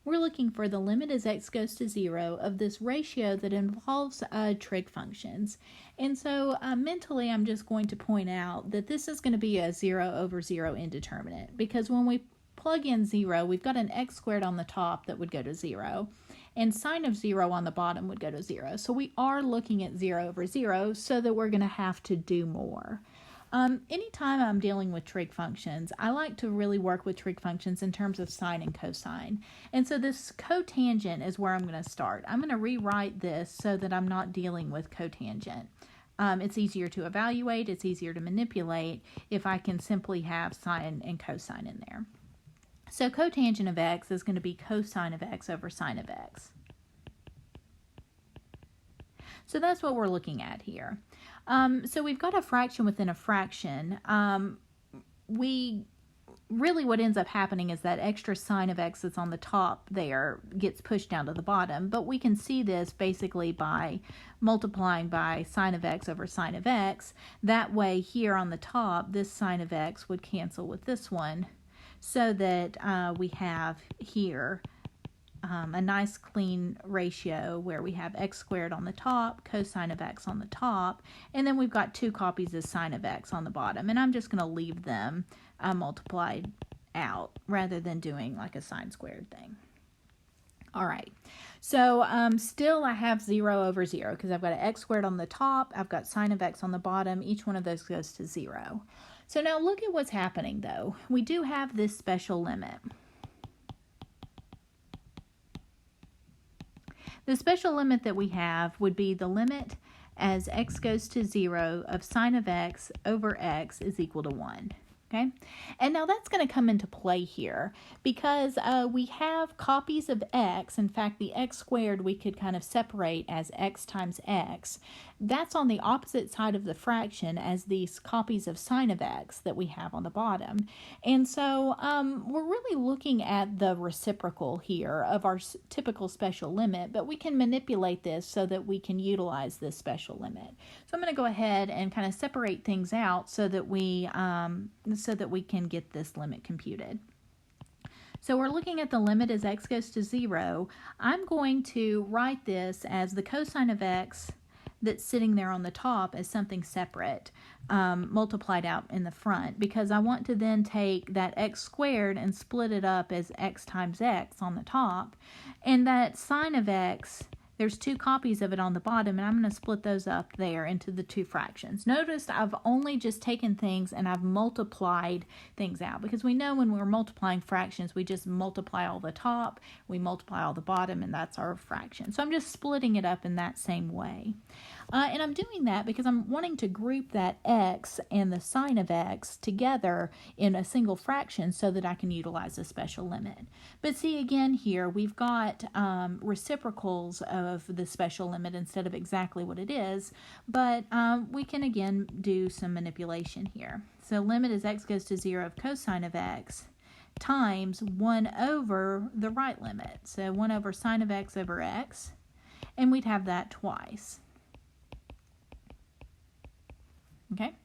we're looking for the limit as x goes to 0 of this ratio that involves trig functions. And so mentally, I'm just going to point out that this is going to be a 0 over 0 indeterminate, because when we plug in 0, we've got an x squared on the top that would go to 0, and sine of 0 on the bottom would go to 0. So we are looking at 0 over 0, so that we're going to have to do more. Anytime I'm dealing with trig functions, I like to really work with trig functions in terms of sine and cosine. And so this cotangent is where I'm going to start. I'm going to rewrite this so that I'm not dealing with cotangent. It's easier to evaluate, it's easier to manipulate if I can simply have sine and cosine in there. So cotangent of x is going to be cosine of x over sine of x. So that's what we're looking at here. So we've got a fraction within a fraction. What ends up happening is that extra sine of x that's on the top there gets pushed down to the bottom, but we can see this basically by multiplying by sine of x over sine of x. That way here on the top, this sine of x would cancel with this one, so that we have here a nice clean ratio where we have x squared on the top, cosine of x on the top, and then we've got 2 copies of sine of x on the bottom. And I'm just going to leave them multiplied out rather than doing like a sine squared thing. All right, so still I have 0 over 0 because I've got an x squared on the top, I've got sine of x on the bottom, each one of those goes to 0. So now look at what's happening though. We do have this special limit. The special limit that we have would be the limit as x goes to 0 of sine of x over x is equal to 1. Okay, and now that's going to come into play here because we have copies of x. In fact, the x squared we could kind of separate as x times x. That's on the opposite side of the fraction as these copies of sine of x that we have on the bottom. And so we're really looking at the reciprocal here of our typical special limit, but we can manipulate this so that we can utilize this special limit. So I'm going to go ahead and kind of separate things out so that we can get this limit computed. So we're looking at the limit as x goes to 0. I'm going to write this as the cosine of x that's sitting there on the top as something separate, multiplied out in the front, because I want to then take that x squared and split it up as x times x on the top, and that sine of x, there's 2 copies of it on the bottom, and I'm going to split those up there into the 2 fractions. Notice I've only just taken things and I've multiplied things out, because we know when we're multiplying fractions, we just multiply all the top, we multiply all the bottom, and that's our fraction. So I'm just splitting it up in that same way. And I'm doing that because I'm wanting to group that x and the sine of x together in a single fraction so that I can utilize a special limit. But see, again here, we've got reciprocals of the special limit instead of exactly what it is, but we can again do some manipulation here. So limit as x goes to 0 of cosine of x times 1 over the right limit. So 1 over sine of x over x, and we'd have that twice. Okay,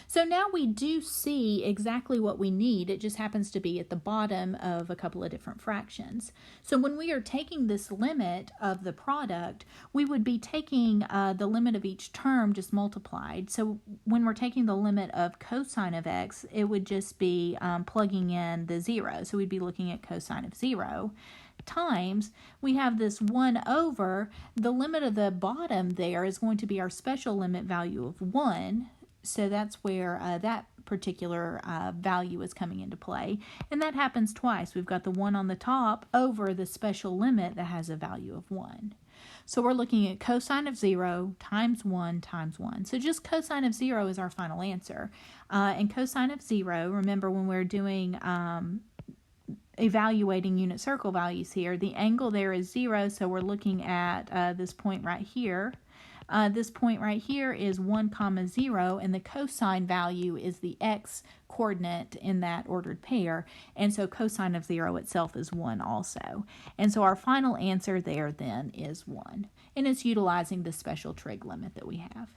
so now we do see exactly what we need. It just happens to be at the bottom of a couple of different fractions. So when we are taking this limit of the product, we would be taking the limit of each term just multiplied. So when we're taking the limit of cosine of x, it would just be plugging in the 0. So we'd be looking at cosine of 0. Times, we have this 1 over, the limit of the bottom there is going to be our special limit value of 1. So that's where that particular value is coming into play. And that happens twice. We've got the 1 on the top over the special limit that has a value of 1. So we're looking at cosine of 0 times 1 times 1. So just cosine of 0 is our final answer. And cosine of 0, remember when we're doing evaluating unit circle values here, the angle there is 0, so we're looking at this point right here. This point right here is 1, 0, and the cosine value is the x coordinate in that ordered pair, and so cosine of 0 itself is 1 also. And so our final answer there then is 1, and it's utilizing the special trig limit that we have.